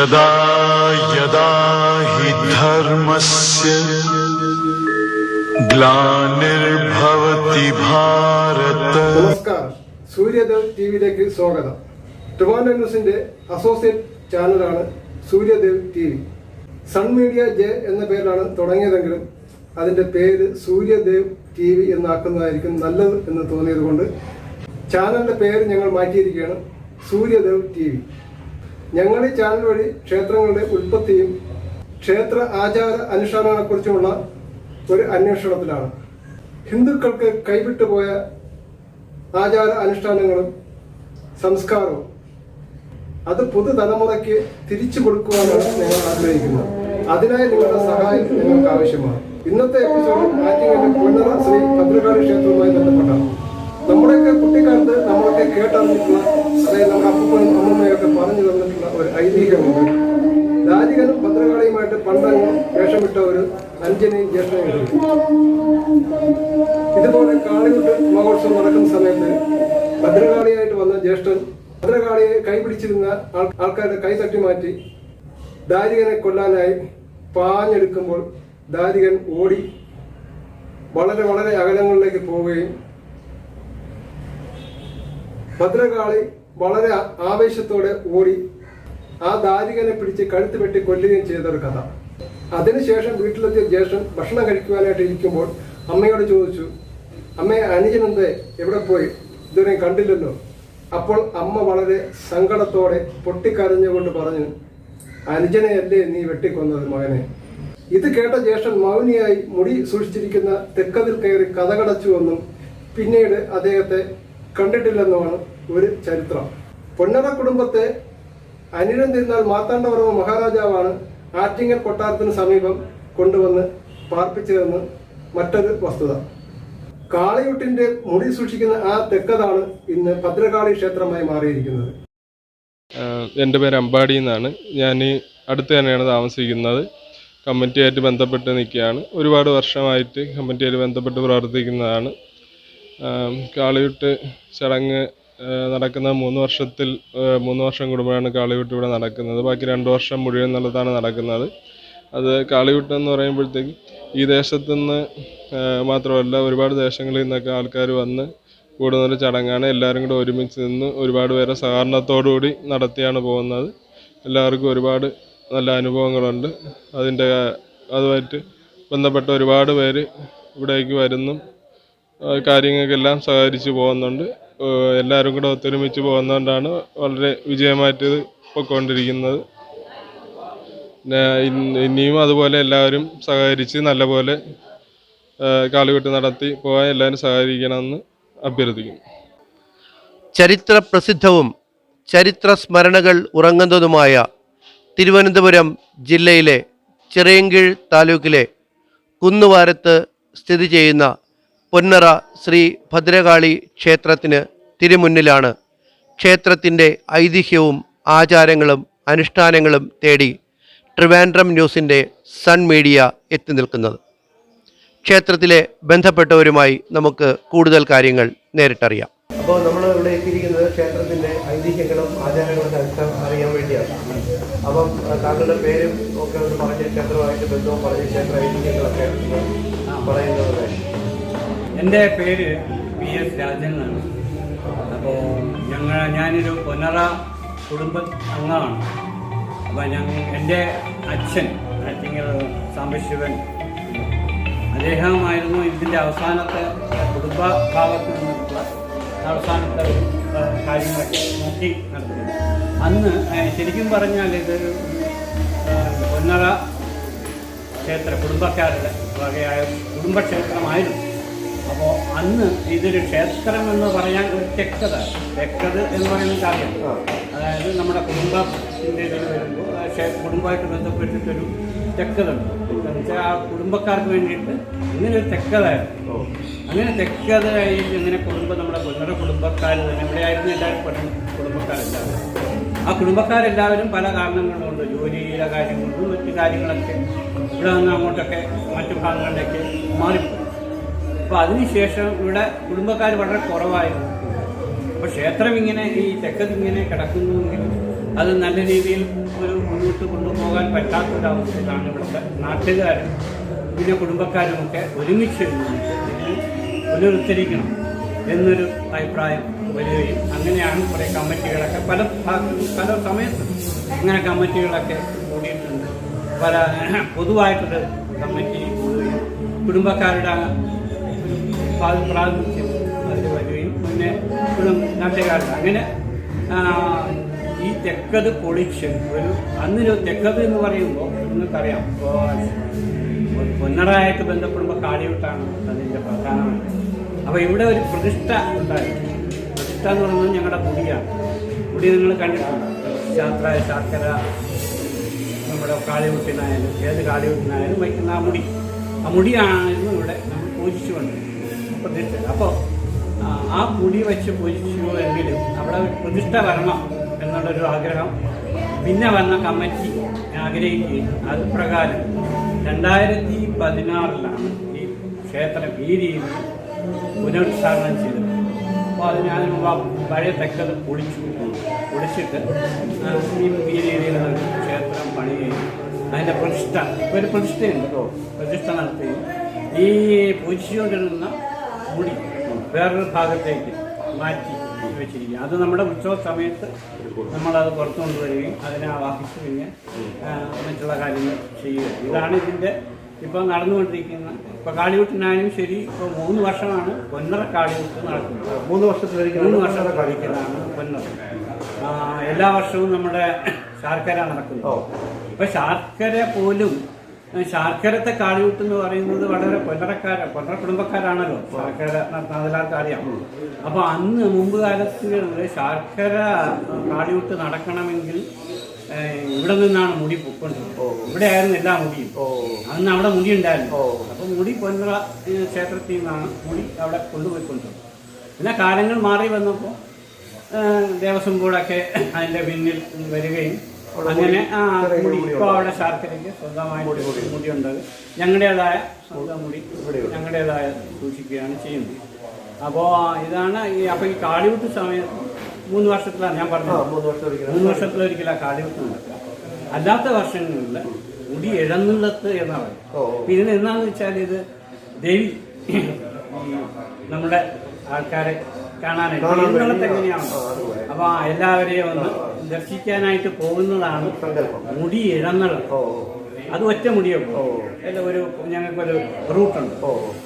यदा यदा हि धर्मस्य ग्लानिर्भवति भारत. നമസ്കാരം, സൂര്യദേവ് ടിവിയിലേക്ക് സ്വാഗതം. ട്രിവാൻഡ്രം ന്യൂസിന്റെ അസോസിയേറ്റ് ചാനലാണ് സൂര്യദേവ് ടിവി. സൺ മീഡിയ ജെ എന്ന പേരിലാണ് തുടങ്ങിയതെങ്കിലും അതിന്റെ പേര് സൂര്യദേവ് ടിവി എന്നാക്കുന്നതായിരിക്കും നല്ലത് എന്ന് തോന്നിയത് കൊണ്ട് ചാനലിന്റെ പേര് ഞങ്ങൾ മാറ്റിയിരിക്കുകയാണ്, സൂര്യദേവ് ടിവി. ഞങ്ങൾ ഈ ചാനൽ വഴി ക്ഷേത്രങ്ങളുടെ ഉൽപ്പത്തിയും ക്ഷേത്ര ആചാര അനുഷ്ഠാനങ്ങളെക്കുറിച്ചുമുള്ള ഒരു അന്വേഷണത്തിലാണ്. ഹിന്ദുക്കൾക്ക് കൈവിട്ടുപോയ ആചാര അനുഷ്ഠാനങ്ങളും സംസ്കാരവും അത് പുതുതലമുറയ്ക്ക് തിരിച്ചു കൊടുക്കുവാനാണ് ഞങ്ങൾ ആഗ്രഹിക്കുന്നത്. അതിനായി നിങ്ങളുടെ സഹായം ഞങ്ങൾക്ക് ആവശ്യമാണ്. ഇന്നത്തെ എപ്പിസോഡ് ആറ്റിങ്ങലിലെ പൊന്നറ ശ്രീ ഭദ്രകാളി ക്ഷേത്രവുമായി ബന്ധപ്പെട്ടാണ്. നമ്മുടെയൊക്കെ കുട്ടിക്കാലത്ത് നമ്മളൊക്കെ കേട്ടറിഞ്ഞിട്ടുള്ള, അതായത് നമ്മുടെ അപ്പൂപ്പനും അമ്മൂമ്മയൊക്കെ പറഞ്ഞു തന്നിട്ടുള്ള ഒരു ഐതിഹ്യമുണ്ട്. രാജികനും ഭദ്രകാളിയുമായിട്ട് പണ്ടങ്ങ് വേഷമിട്ട ഒരു അഞ്ജനയും ജ്യേഷ്ഠയും കിട്ടും. ഇതുപോലെ കാളികുട്ട് മഹോത്സവം നടക്കുന്ന സമയത്ത് ഭദ്രകാളിയായിട്ട് വന്ന ജ്യേഷ്ഠൻ ഭദ്രകാളിയെ കൈപിടിച്ചിരുന്ന ആൾക്കാരുടെ കൈ തട്ടി മാറ്റി ദാരികനെ കൊല്ലാനായി പാഞ്ഞെടുക്കുമ്പോൾ ദാരികൻ ഓടി വളരെ വളരെ അകലങ്ങളിലേക്ക് പോവുകയും ഭദ്രകാളി വളരെ ആവേശത്തോടെ ഓടി ആ ദാരികനെ പിടിച്ച് കഴുത്ത് വെട്ടി കൊല്ലുകയും ചെയ്തൊരു കഥ. അതിനുശേഷം വീട്ടിലെത്തിയ ജ്യേഷ്ഠൻ ഭക്ഷണം കഴിക്കുവാനായിട്ട് ഇരിക്കുമ്പോൾ അമ്മയോട് ചോദിച്ചു, അമ്മയെ അനുജനെന്തേ എവിടെ പോയി, ഇതുവരെയും കണ്ടില്ലല്ലോ. അപ്പോൾ അമ്മ വളരെ സങ്കടത്തോടെ പൊട്ടിക്കരഞ്ഞുകൊണ്ട് പറഞ്ഞു, അനുജനെയല്ലേ നീ വെട്ടിക്കൊന്നത് മകനെ. ഇത് കേട്ട ജ്യേഷ്ഠൻ മൗനിയായി മുടി സൂക്ഷിച്ചിരിക്കുന്ന തെക്കതിൽ കയറി കഥകടച്ചുവെന്നും പിന്നീട് അദ്ദേഹത്തെ കണ്ടിട്ടില്ലെന്നുമാണ് ഒരു ചരിത്രം. പൊന്നറ കുടുംബത്തെ അനിഴം തിരുനാൾ മാർത്താണ്ഡവർമ്മ മഹാരാജാവാണ് ആറ്റിങ്ങൽ കൊട്ടാരത്തിന് സമീപം കൊണ്ടുവന്ന് പാർപ്പിച്ചതെന്ന് മറ്റൊരു വസ്തുത. കാളിയുട്ടിന്റെ മുടി സൂക്ഷിക്കുന്ന ആ തെക്കതാണ് ഇന്ന് ഭദ്രകാളി ക്ഷേത്രമായി മാറിയിരിക്കുന്നത്. എൻ്റെ പേര് അമ്പാടി എന്നാണ്. ഞാൻ അടുത്ത് തന്നെയാണ് താമസിക്കുന്നത്. കമ്മിറ്റിയായിട്ട് ബന്ധപ്പെട്ട് നിൽക്കുകയാണ്. ഒരുപാട് വർഷമായിട്ട് കമ്മിറ്റിയായിട്ട് ബന്ധപ്പെട്ട് പ്രവർത്തിക്കുന്നതാണ്. കാളിയൂട്ട് ചടങ്ങ് നടക്കുന്ന 3 വർഷം കൂടുമ്പോഴാണ് കാളിയൂട്ട് ഇവിടെ നടക്കുന്നത്. ബാക്കി 2 വർഷം മുഴുവൻ എന്നുള്ളതാണ് നടക്കുന്നത്. അത് കാളിയൂട്ട് എന്ന് പറയുമ്പോഴത്തേക്ക് ഈ ദേശത്തുനിന്ന് മാത്രമല്ല ഒരുപാട് ദേശങ്ങളിൽ നിന്നൊക്കെ ആൾക്കാർ വന്ന് കൂടുന്നൊരു ചടങ്ങാണ്. എല്ലാവരും കൂടെ ഒരുമിച്ച് നിന്ന് ഒരുപാട് പേരെ സഹകരണത്തോടുകൂടി നടത്തിയാണ് പോകുന്നത്. എല്ലാവർക്കും ഒരുപാട് നല്ല അനുഭവങ്ങളുണ്ട്. അതുമായിട്ട് ബന്ധപ്പെട്ട ഒരുപാട് പേര് ഇവിടേക്ക് വരുന്നു, കാര്യങ്ങൾക്കെല്ലാം സഹകരിച്ച് പോകുന്നുണ്ട്. എല്ലാവരും കൂടെ ഒത്തൊരുമിച്ച് പോകുന്നതുകൊണ്ടാണ് വളരെ വിജയമായിട്ട് ഇത് പൊയ്ക്കൊണ്ടിരിക്കുന്നത്. ഇനിയും അതുപോലെ എല്ലാവരും സഹകരിച്ച് നല്ലപോലെ കാളികൂട്ട് നടത്തി പോകാൻ എല്ലാവരും സഹകരിക്കണമെന്ന് അഭ്യർത്ഥിക്കുന്നു. ചരിത്ര പ്രസിദ്ധവും ചരിത്ര സ്മരണകൾ ഉറങ്ങുന്നതുമായ തിരുവനന്തപുരം ജില്ലയിലെ ചിറയൻകീഴ് താലൂക്കിലെ കുന്നുവാരത്ത് സ്ഥിതി ചെയ്യുന്ന പൊന്നറ ശ്രീ ഭദ്രകാളി ക്ഷേത്രത്തിന് തിരുമുന്നിലാണ് ക്ഷേത്രത്തിൻ്റെ ഐതിഹ്യവും ആചാരങ്ങളും അനുഷ്ഠാനങ്ങളും തേടി ട്രിവാൻഡ്രം ന്യൂസിൻ്റെ സൺ മീഡിയ എത്തി നിൽക്കുന്നത്. ക്ഷേത്രത്തിലെ ബന്ധപ്പെട്ടവരുമായി നമുക്ക് കൂടുതൽ കാര്യങ്ങൾ നേരിട്ടറിയാം. അപ്പോൾ നമ്മൾ ഇവിടെ എത്തിയിരിക്കുന്നത് ക്ഷേത്രത്തിൻ്റെ ഐതിഹ്യങ്ങളും ആചാരങ്ങളും അറിയാൻ വേണ്ടിയാണ്. അപ്പം താങ്കളുടെ പേരും ഒക്കെ ഒന്ന് പറഞ്ഞ് ക്ഷേത്രമായിട്ട് ബന്ധവും പറഞ്ഞ് ക്ഷേത്ര ഐതിഹ്യങ്ങളൊക്കെ പറയുന്നത്. എൻ്റെ പേര് PS രാജൻ എന്നാണ്. അപ്പോൾ ഞാനൊരു പൊന്നറ കുടുംബ അംഗമാണ്. അപ്പോൾ എൻ്റെ അച്ഛൻ ആറ്റിങ്ങൽ സാംബശിവൻ, അദ്ദേഹമായിരുന്നു ഇതിൻ്റെ അവസാനത്തെ കുടുംബഭാഗത്ത് നിന്നുള്ള അവസാനത്തെ കാര്യങ്ങളൊക്കെ നോക്കി നടത്തുന്നത്. അന്ന് ശരിക്കും പറഞ്ഞാൽ ഇതൊരു പൊന്നറ ക്ഷേത്ര കുടുംബക്കാരുടെ വകയായ കുടുംബക്ഷേത്രമായിരുന്നു. അപ്പോൾ അന്ന് ഇതൊരു ക്ഷേത്രം എന്ന് പറയാൻ ഒരു തെക്കത് എന്ന് പറയുന്ന കാര്യം, അതായത് നമ്മുടെ കുടുംബത്തിൻ്റെ ഇതിൽ വരുമ്പോൾ കുടുംബമായിട്ട് ബന്ധപ്പെട്ടിട്ടൊരു തെക്കതുണ്ട്. എന്നുവെച്ചാൽ ആ കുടുംബക്കാർക്ക് വേണ്ടിയിട്ട് ഇങ്ങനെ ഒരു തെക്കതായിരുന്നു. അങ്ങനെ തെക്കതായി ഇങ്ങനെ നമ്മുടെ പൊന്നറ കുടുംബക്കാർ തന്നെ ഇവിടെയായിരുന്നു എല്ലാവരും കുടുംബക്കാരെല്ലാവരും. ആ കുടുംബക്കാരെല്ലാവരും പല കാരണങ്ങളുണ്ട്, ജോലിയുടെ കാര്യങ്ങളുണ്ട്, മറ്റു കാര്യങ്ങളൊക്കെ ഇവിടെ നിന്ന് അങ്ങോട്ടൊക്കെ മറ്റു ഭാഗങ്ങളിലേക്ക് മാറിപ്പോയി. അപ്പോൾ അതിനുശേഷം ഇവിടെ കുടുംബക്കാർ വളരെ കുറവായിരുന്നു. അപ്പോൾ ക്ഷേത്രം ഇങ്ങനെ ഈ തെക്കത്തിങ്ങനെ കിടക്കുന്നുവെങ്കിലും അത് നല്ല രീതിയിൽ ഒരു മുന്നോട്ട് കൊണ്ടുപോകാൻ പറ്റാത്തൊരവസ്ഥയിലാണ് ഇവിടുത്തെ നാട്ടുകാരും പിന്നെ കുടുംബക്കാരുമൊക്കെ ഒരുമിച്ച് പുനരുദ്ധരിക്കണം എന്നൊരു അഭിപ്രായം വരികയും അങ്ങനെയാണ് കുറേ കമ്മിറ്റികളൊക്കെ പല സമയത്തും അങ്ങനെ കമ്മിറ്റികളൊക്കെ കൂടിയിട്ടുണ്ട്. പല പൊതുവായിട്ടൊരു കമ്മിറ്റി കൂടുകയും കുടുംബക്കാരുടെ പ്രാതിനിധ്യം അതിൽ വരികയും പിന്നെ നാട്ടുകാരുടെ അങ്ങനെ ഈ തെക്കത് പൊളിച്ച് അന്നൊരു തെക്കത് എന്ന് പറയുമ്പോൾ നിങ്ങൾക്കറിയാം, പൊന്നറായിട്ട് ബന്ധപ്പെടുമ്പോൾ കാളിയൂട്ടാണ് അതിൻ്റെ പ്രധാനമായിട്ട്. അപ്പോൾ ഇവിടെ ഒരു പ്രതിഷ്ഠ ഉണ്ടായിരുന്നു. പ്രതിഷ്ഠ എന്ന് പറയുന്നത് ഞങ്ങളുടെ മുടിയാണ്. മുടി നിങ്ങൾ കണ്ടിട്ടുണ്ട്. ശർക്കര നമ്മുടെ കാളിയൂട്ടിനായാലും ഏത് കാളിയൂട്ടിനായാലും വയ്ക്കുന്ന ആ മുടിയായിരുന്നു ഇവിടെ നമ്മൾ പൂജിച്ചുകൊണ്ട് പ്രതിഷ്ഠ. അപ്പോൾ ആ മുടി വെച്ച് പൂജിച്ചു എങ്കിലും അവിടെ പ്രതിഷ്ഠ വരണം എന്നുള്ളൊരു ആഗ്രഹം പിന്നെ വന്ന കമ്മിറ്റി ആഗ്രഹിക്കുകയും അത് പ്രകാരം 2016 ഈ ക്ഷേത്രം ഈ രീതിയിൽ പുനരുദ്ധാരണം ചെയ്തത്. അപ്പോൾ അതിന് പഴയ തെക്കത് പൊളിച്ചിട്ട് ഈ രീതിയിലുള്ള ക്ഷേത്രം പണിയുകയും അതിൻ്റെ ഒരു പ്രതിഷ്ഠയുണ്ട്. പ്രതിഷ്ഠ നടത്തുകയും ഈ പൂജിച്ചുകൊണ്ടിരുന്ന മുടി വേറൊരു ഭാഗത്തേക്ക് മാറ്റി വെച്ചിരിക്കുക. അത് നമ്മുടെ ഉത്സവ സമയത്ത് നമ്മളത് പുറത്തു കൊണ്ടുവരികയും അതിനെ ആവാഹിച്ച് പിന്നെ മറ്റുള്ള കാര്യങ്ങൾ ചെയ്യുക. ഇതാണ് ഇതിൻ്റെ ഇപ്പോൾ നടന്നുകൊണ്ടിരിക്കുന്ന. ഇപ്പോൾ കാളിയൂട്ടിനായാലും ശരി, ഇപ്പോൾ 3 വർഷമാണ് പൊന്നറ കാളിയൂട്ട് നടക്കുന്നത്. 3 വർഷം കളിക്കുന്നതാണ് പൊന്നറ. എല്ലാ വർഷവും നമ്മുടെ ശർക്കര നടക്കുന്നു. ഇപ്പം ശർക്കര പോലും ശർക്കരത്തെ കാളിയൂട്ട് എന്ന് പറയുന്നത് വളരെ പൊന്നറ കുടുംബക്കാരാണല്ലോ ശർക്കര നടത്തുന്നത്, അതെല്ലാവർക്കും അറിയാം. അപ്പോൾ അന്ന് മുമ്പ് കാലത്തുകളിൽ ശർക്കര കാളിയൂട്ട് നടക്കണമെങ്കിൽ ഇവിടെ നിന്നാണ് മുടി പൊക്കൊണ്ടിരുന്നത്. ഇവിടെ ആയിരുന്നു എല്ലാ മുടിയും. അന്ന് അവിടെ മുടി ഉണ്ടായിരുന്നു. അപ്പോൾ മുടി പൊന്നറ ക്ഷേത്രത്തിൽ നിന്നാണ് മുടി അവിടെ കൊണ്ടുപോയിക്കൊണ്ടിരുന്നത്. പിന്നെ കാലങ്ങൾ മാറി വന്നപ്പോൾ ദേവസ്വം ബോർഡൊക്കെ അതിൻ്റെ പിന്നിൽ വരികയും അങ്ങനെ മുടി ഇപ്പോൾ അവിടെ ശർക്കരയ്ക്ക് സ്വന്തമായിട്ട് മുടിയുണ്ട്. ഞങ്ങളുടേതായ സ്വന്തം മുടി ഞങ്ങളുടേതായ സൂക്ഷിക്കുകയാണ് ചെയ്യുന്നത്. അപ്പോൾ ഇതാണ് അപ്പോൾ ഈ കാളിയൂട്ട് സമയത്ത് 3 വർഷത്തിലാണ് ഞാൻ പറഞ്ഞത്. 3 വർഷത്തിലൊരിക്കലാണ് കാളിയൂട്ട് നടക്കുക. അല്ലാത്ത വർഷങ്ങളിൽ മുടി എഴുന്നള്ളത്ത് എന്നാണ് പറയുന്നത്. ഇതിന് എന്താണെന്ന് വെച്ചാൽ ഇത് ദേവി നമ്മുടെ ആൾക്കാരെ കാണാനായിട്ട് എഴുന്നള്ളത്ത് എങ്ങനെയാണ്. അപ്പോൾ എല്ലാവരെയും ഒന്ന് ദർശിക്കാനായിട്ട് പോകുന്നതാണ് മുടി എഴുന്നള്ളത്ത്. അത് ഒറ്റ മുടിയൊക്കെ ഞങ്ങൾക്കൊരു റൂട്ടുണ്ട്.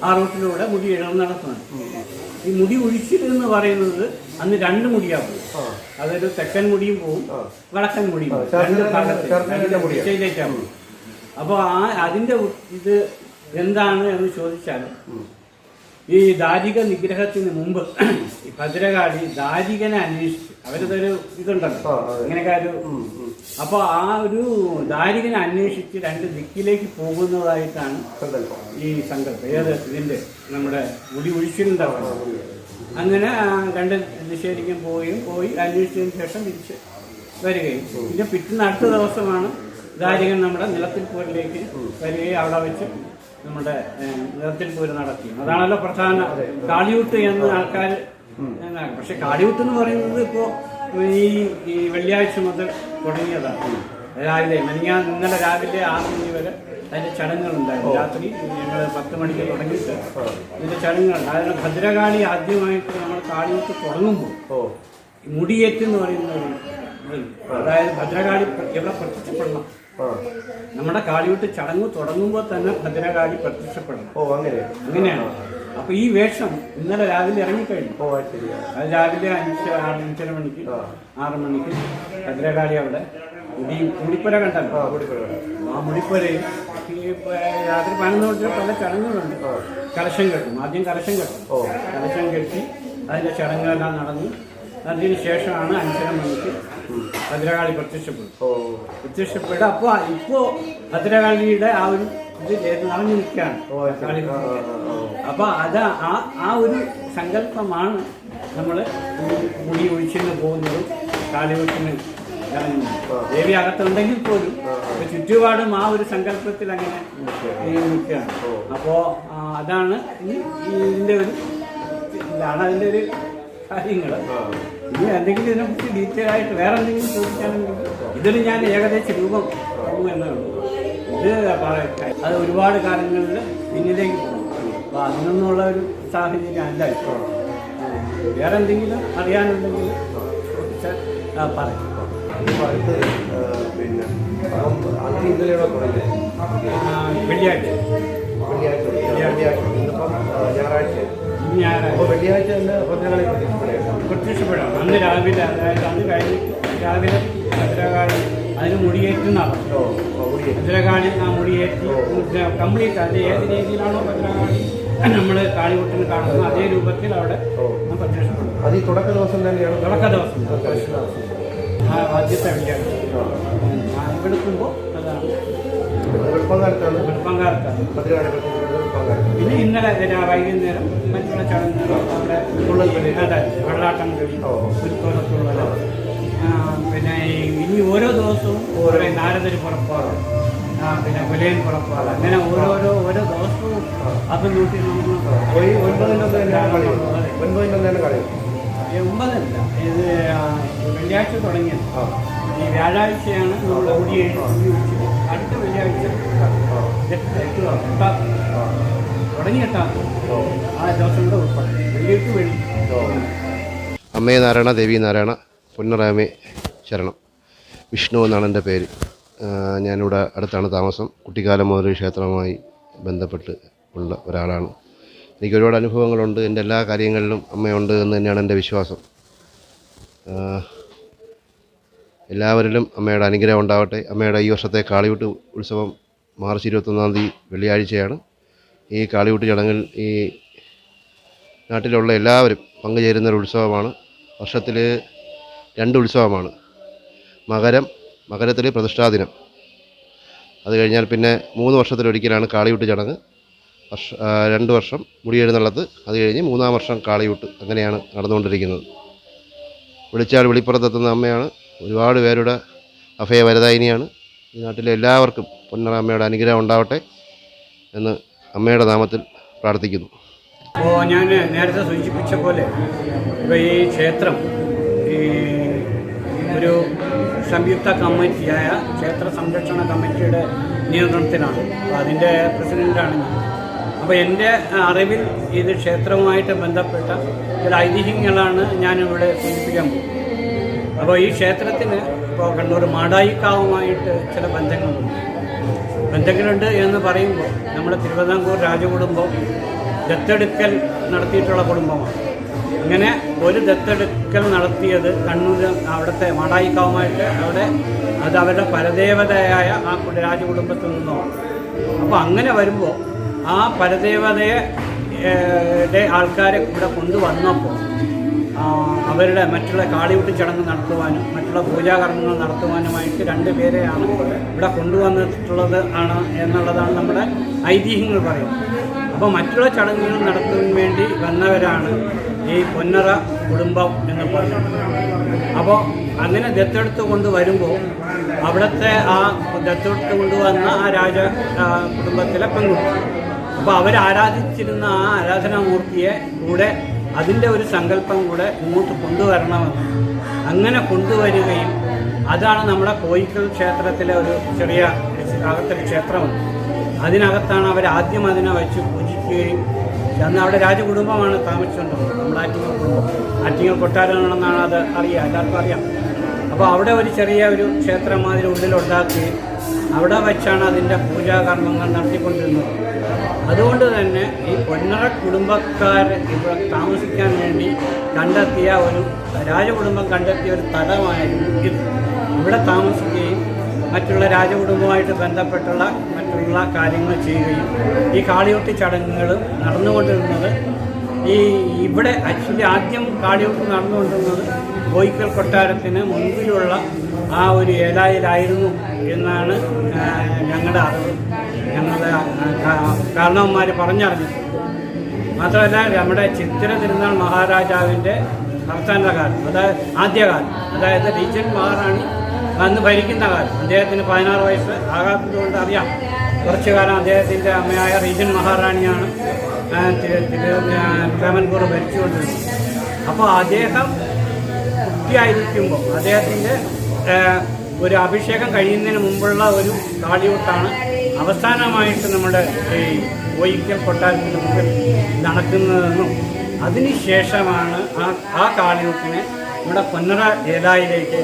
ആ റൂട്ടിലൂടെ മുടി എഴുന്നള്ളത്താണ്. ഈ മുടി ഒഴിച്ചിൽ എന്ന് പറയുന്നത് അന്ന് 2 മുടിയാവും. അതൊരു തെക്കൻ മുടിയും പോവും, വടക്കൻ മുടിയും പോവും. 2 ഭാഗത്തേക്കാവും. അപ്പോൾ അതിൻ്റെ ഇത് എന്താണ് എന്ന് ചോദിച്ചാൽ, ഈ ദാരിക നിഗ്രഹത്തിന് മുമ്പ് ഈ ഭദ്രകാളി ദാരികനെ അന്വേഷിച്ചു. അവരതൊരു ഇതുണ്ടല്ലോ ഇങ്ങനെയൊക്കെ അപ്പോൾ ആ ഒരു ദാരികനെ അന്വേഷിച്ച് 2 ദിക്കിലേക്ക് പോകുന്നതായിട്ടാണ് ഈ സങ്കല്പം. ഇതിൻ്റെ നമ്മുടെ മുടി ഒഴിച്ചിലുണ്ടാവും. അങ്ങനെ 2 ദിശയിലേക്കും പോയി അന്വേഷിച്ചതിന് ശേഷം തിരിച്ച് വരികയും പിന്നെ പിറ്റുന്ന അടുത്ത ദിവസമാണ് ദാരികൻ നമ്മുടെ നിലത്തിൽ പോരിലേക്ക് വരികയും അവിടെ വെച്ച് നമ്മുടെ നിലത്തിൽ പോര് നടത്തി. അതാണല്ലോ പ്രധാന കാളിയൂട്ട് എന്ന് ആൾക്കാർ. പക്ഷെ കാളിയൂട്ട് എന്ന് പറയുന്നത് ഇപ്പോൾ ഈ വെള്ളിയാഴ്ച മുതൽ തുടങ്ങിയതാണ്. രാവിലെ ഇന്നലെ രാവിലെ 6 മണി വരെ അതിൻ്റെ ചടങ്ങുകളുണ്ടായിരുന്നു. രാത്രി ഞങ്ങൾ 10 മണിക്ക് തുടങ്ങിയിട്ട് ഇതിൻ്റെ ചടങ്ങുകളുണ്ട്. അതിന് ഭദ്രകാളി ആദ്യമായിട്ട് നമ്മൾ കാളിയൂട്ട് തുടങ്ങുമ്പോൾ മുടിയേറ്റെന്ന് പറയുന്ന ഒരു അതായത് ഭദ്രകാളി എവിടെ പ്രത്യക്ഷപ്പെടണം. നമ്മുടെ കാളിയൂട്ട് ചടങ്ങ് തുടങ്ങുമ്പോൾ തന്നെ ഭദ്രകാളി പ്രത്യക്ഷപ്പെടണം. അങ്ങനെയാണ്. അപ്പൊ ഈ വേഷം ഇന്നലെ രാവിലെ ഇറങ്ങിക്കഴിഞ്ഞു. അത് രാവിലെ 5:30 മണിക്ക് 6 മണിക്ക് ഭദ്രകാളി അവിടെ മുടിപ്പുര കണ്ടല്ലോ. ആ മുടിപ്പുരയിൽ രാത്രി 11 മണിക്ക് പല ചടങ്ങുകളുണ്ട്. കലശം കെട്ടും. ആദ്യം കലശം കെട്ടും. കലശം കെട്ടി അതിന്റെ ചടങ്ങുകളെല്ലാം നടന്നു. അതിന് ശേഷമാണ് 5:30 മണിക്ക് ഭദ്രകാളി പ്രത്യക്ഷപ്പെടും. അപ്പോൾ ഇപ്പോൾ ഭദ്രകാളിയുടെ ആ ഒരു ഇത് നിറഞ്ഞു നിൽക്കുകയാണ് കാളി. അപ്പൊ അത് ആ ഒരു സങ്കല്പമാണ് നമ്മൾ മുടി ഒഴിച്ചിന് പോകുന്നത്. കാളിയൂട്ടിന് ദേവി അകത്തുണ്ടെങ്കിൽ പോലും ചുറ്റുപാടും ആ ഒരു സങ്കല്പത്തിൽ അങ്ങനെ നിൽക്കുകയാണ്. അപ്പോ അതാണ് ഇതിന്റെ ഒരു ഇതാണ് അതിന്റെ ഒരു കാര്യങ്ങൾ. ഇനി എന്തെങ്കിലും ഇതിനെക്കുറിച്ച് ഡീറ്റെയിൽ ആയിട്ട് വേറെ എന്തെങ്കിലും ചോദിക്കാനെങ്കിൽ ഇതിൽ ഞാൻ ഏകദേശം രൂപം എന്നേ ഉള്ളൂ. ഇത് അത് ഒരുപാട് കാലങ്ങളിൽ പിന്നിലേക്ക് പോകും. അപ്പോൾ അതിനൊന്നുള്ള ഒരു സാഹചര്യം അല്ല ഇപ്പോൾ. വേറെ എന്തെങ്കിലും അറിയാനുണ്ടെങ്കിൽ പറയും. വെള്ളിയാഴ്ച പ്രത്യക്ഷപ്പെടാം. അന്ന് രാവിലെ, അതായത് അത് കഴിഞ്ഞിട്ട് രാവിലെ ഭദ്രകാളി അതിന് മുടിയേറ്റ് നടന്നു. ഭദ്രകാളി ആ മുടിയേറ്റ് കംപ്ലീറ്റ് അത് ഏത് രീതിയിലാണോ ഭദ്രകാളി നമ്മൾ കാളികുട്ടിന് കാണുന്നത് അതേ രൂപത്തിൽ അവിടെ പ്രത്യക്ഷപ്പെടും. അത് ഈ തുടക്ക ദിവസം തന്നെയാണ്. തുടക്ക ദിവസം ആദ്യത്തെ വെള്ളിയാഴ്ച വെളുക്കുമ്പോൾ അതാണ് വെളുപ്പംകാലത്താണ്. പിന്നെ ഇന്നലെ വൈകുന്നേരം മറ്റുള്ള ചടങ്ങുകൾ അവിടെ വെള്ളാട്ടം കളി, കുരുത്തോലത്തുള്ളത്. പിന്നെ ഇനി ഓരോ ദിവസവും ഓരോ നാരദര് പുറപ്പാട്, പിന്നെ പുലയൻ പുറപ്പാട്, അങ്ങനെ ഓരോ ദിവസവും അത് നോക്കി നമ്മൾ 9 ഇത് വെള്ളിയാഴ്ച തുടങ്ങിയത്. ഈ വ്യാഴാഴ്ചയാണ് നമ്മൾ അടുത്ത വെള്ളിയാഴ്ച തുടങ്ങി 8 ആ ദിവസം കൂടെ ഉൾപ്പെടും. വെള്ളിയിട്ട് വെള്ളി. അമ്മേ നാരായണ, ദേവി നാരായണ, പൊന്നറാമേ ശരണം. വിഷ്ണു എന്നാണ് എൻ്റെ പേര്. ഞാനിവിടെ അടുത്താണ് താമസം. കുട്ടിക്കാലം മുതൽ ക്ഷേത്രവുമായി ബന്ധപ്പെട്ട് ഉള്ള ഒരാളാണ്. എനിക്ക് ഒരുപാട് അനുഭവങ്ങളുണ്ട്. എൻ്റെ എല്ലാ കാര്യങ്ങളിലും അമ്മയുണ്ട് എന്ന് തന്നെയാണ് എൻ്റെ വിശ്വാസം. എല്ലാവരിലും അമ്മയുടെ അനുഗ്രഹം ഉണ്ടാവട്ടെ. അമ്മയുടെ ഈ വർഷത്തെ കാളിയൂട്ട് ഉത്സവം മാർച്ച് 21-ാം തീയതി വെള്ളിയാഴ്ചയാണ്. ഈ കാളിയൂട്ട് ചടങ്ങിൽ ഈ നാട്ടിലുള്ള എല്ലാവരും പങ്കുചേരുന്നൊരു ഉത്സവമാണ്. വർഷത്തിൽ 2 ഉത്സവമാണ്. മകരത്തിൽ പ്രതിഷ്ഠാദിനം, അത് കഴിഞ്ഞാൽ പിന്നെ 3 വർഷത്തിലൊരിക്കലാണ് കാളിയൂട്ട് ചടങ്ങ്. 2 വർഷം മുടിയെഴുന്നള്ളത്ത്, അത് കഴിഞ്ഞ് 3-ാം വർഷം കാളിയൂട്ട്. അങ്ങനെയാണ് നടന്നുകൊണ്ടിരിക്കുന്നത്. വിളിച്ചാൽ വെളിപ്പുറത്തെത്തുന്ന അമ്മയാണ്. ഒരുപാട് പേരുടെ അഭയവരദായിനിയാണ്. ഈ നാട്ടിലെ എല്ലാവർക്കും പൊന്നറമ്മയുടെ അനുഗ്രഹം ഉണ്ടാവട്ടെ എന്ന് അമ്മയുടെ നാമത്തിൽ പ്രാർത്ഥിക്കുന്നു. അപ്പോൾ ഞാൻ നേരത്തെ സൂചിപ്പിച്ച പോലെ ഇപ്പോൾ ഈ ക്ഷേത്രം ഒരു സംയുക്ത കമ്മിറ്റിയായ ക്ഷേത്ര സംരക്ഷണ കമ്മിറ്റിയുടെ നിയന്ത്രണത്തിലാണ്. അപ്പോൾ അതിൻ്റെ പ്രസിഡൻ്റാണ് ഞാൻ. അപ്പോൾ എൻ്റെ അറിവിൽ ഇത് ക്ഷേത്രവുമായിട്ട് ബന്ധപ്പെട്ട ചില ഐതിഹ്യങ്ങളാണ് ഞാനിവിടെ സൂചിപ്പിക്കാൻ പോകുന്നത്. അപ്പോൾ ഈ ക്ഷേത്രത്തിന് ഇപ്പോൾ കണ്ണൂർ മാടായിക്കാവുമായിട്ട് ചില ബന്ധങ്ങളുണ്ട് എന്ന് പറയുമ്പോൾ നമ്മുടെ തിരുവിതാംകൂർ രാജകുടുംബം ദത്തെടുക്കൽ നടത്തിയിട്ടുള്ള കുടുംബമാണ്. അങ്ങനെ ഒരു ദത്തെടുക്കൽ നടത്തിയത് കണ്ണൂർ അവിടുത്തെ മാടായിക്കാവുമായിട്ട് അവിടെ അത് അവരുടെ പരദേവതയായ ആ രാജകുടുംബത്തിൽ നിന്നുമാണ്. അപ്പോൾ അങ്ങനെ വരുമ്പോൾ ആ പരദേവതയുടെ ആൾക്കാരെ ഇവിടെ കൊണ്ടുവന്നപ്പോൾ അവരുടെ മറ്റുള്ള കാളിയൂട്ട് ചടങ്ങ് നടത്തുവാനും മറ്റുള്ള പൂജാകർമ്മങ്ങൾ നടത്തുവാനുമായിട്ട് 2 പേരെയാണ് ഇവിടെ കൊണ്ടുവന്നിട്ടുള്ളത് എന്നുള്ളതാണ് നമ്മുടെ ഐതിഹ്യങ്ങൾ പറയുന്നത്. അപ്പോൾ മറ്റുള്ള ചടങ്ങുകൾ നടത്താൻ വേണ്ടി വന്നവരാണ് ഈ പൊന്നറ കുടുംബം എന്ന് പറയുന്നത്. അപ്പോൾ അങ്ങനെ ദത്തെടുത്ത് കൊണ്ടുവരുമ്പോൾ അവിടുത്തെ ആ ദത്തെടുത്ത് കൊണ്ടുവന്ന ആ കുടുംബത്തിലെ പെൺകുട്ടി, അപ്പോൾ അവരാരാധിച്ചിരുന്ന ആ ആരാധനാമൂർത്തിയെ കൂടെ അതിൻ്റെ ഒരു സങ്കല്പം കൂടെ ഇങ്ങോട്ട് കൊണ്ടുവരണമെന്ന് അങ്ങനെ കൊണ്ടുവരികയും അതാണ് നമ്മുടെ കോയിക്കൽ ക്ഷേത്രത്തിലെ ഒരു ചെറിയ അകത്തൊരു ക്ഷേത്രമുണ്ട്. അതിനകത്താണ് അവരാദ്യം അതിനെ വെച്ച് പൂജിക്കുകയും അന്ന് അവിടെ രാജകുടുംബമാണ് താമസിച്ചുകൊണ്ടിരുന്നത്. നമ്മൾ ആറ്റിങ്ങൽ കൊട്ടാരമാണെന്നാണ് അത് എല്ലാവർക്കും അറിയാം. അപ്പോൾ അവിടെ ഒരു ചെറിയ ഒരു ക്ഷേത്രം മാതിരി ഉള്ളിലുണ്ടാക്കുകയും അവിടെ വെച്ചാണ് അതിൻ്റെ പൂജാകർമ്മങ്ങൾ നടത്തിക്കൊണ്ടിരുന്നത്. അതുകൊണ്ട് തന്നെ ഈ പൊന്നറ കുടുംബക്കാർ ഇവിടെ താമസിക്കാൻ വേണ്ടി കണ്ടെത്തിയ ഒരു രാജകുടുംബം കണ്ടെത്തിയ ഒരു സ്ഥലമായിരുന്നു ഇത്. ഇവിടെ താമസിക്കുകയും മറ്റുള്ള രാജകുടുംബവുമായിട്ട് ബന്ധപ്പെട്ടുള്ള മറ്റുള്ള കാര്യങ്ങൾ ചെയ്യുകയും ഈ കാളിയൂട്ട് ചടങ്ങുകൾ നടന്നുകൊണ്ടിരുന്നത് ഇവിടെ ആക്ച്വലി ആദ്യം കാളിയൂട്ട് നടന്നുകൊണ്ടിരുന്നത് കോയിക്കൽ കൊട്ടാരത്തിന് മുൻപിലുള്ള ആ ഒരു ഏലായിലായിരുന്നു എന്നാണ് ഞങ്ങളുടെ അറിവ്. ഞങ്ങളുടെ കാരണവന്മാർ പറഞ്ഞറിഞ്ഞത്. മാത്രമല്ല നമ്മുടെ ചിത്തിര തിരുനാൾ മഹാരാജാവിൻ്റെ അവസാന കാലം, അതായത് ആദ്യകാലം, അതായത് റീജൻ മഹാറാണി അന്ന് ഭരിക്കുന്ന കാലം, അദ്ദേഹത്തിന് 16 വയസ്സ് ആകാത്തതുകൊണ്ട് അറിയാം. കുറച്ചു കാലം അദ്ദേഹത്തിൻ്റെ അമ്മയായ റീജൻ മഹാറാണിയാണ് ട്രാവൻകൂർ ഭരിച്ചുകൊണ്ടിരുന്നത്. അപ്പോൾ അദ്ദേഹം കുട്ടിയായിരിക്കുമ്പോൾ അദ്ദേഹത്തിൻ്റെ ഒരു അഭിഷേകം കഴിയുന്നതിന് മുമ്പുള്ള ഒരു കാളിയൂട്ടാണ് അവസാനമായിട്ട് നമ്മുടെ ഈ കോയിക്കൽ കൊട്ടാരത്തിന് മുമ്പിൽ നടക്കുന്നതെന്നും അതിനുശേഷമാണ് ആ കാളിയൂട്ടിനെ നമ്മുടെ പൊന്നറ ഏലായിലേക്ക്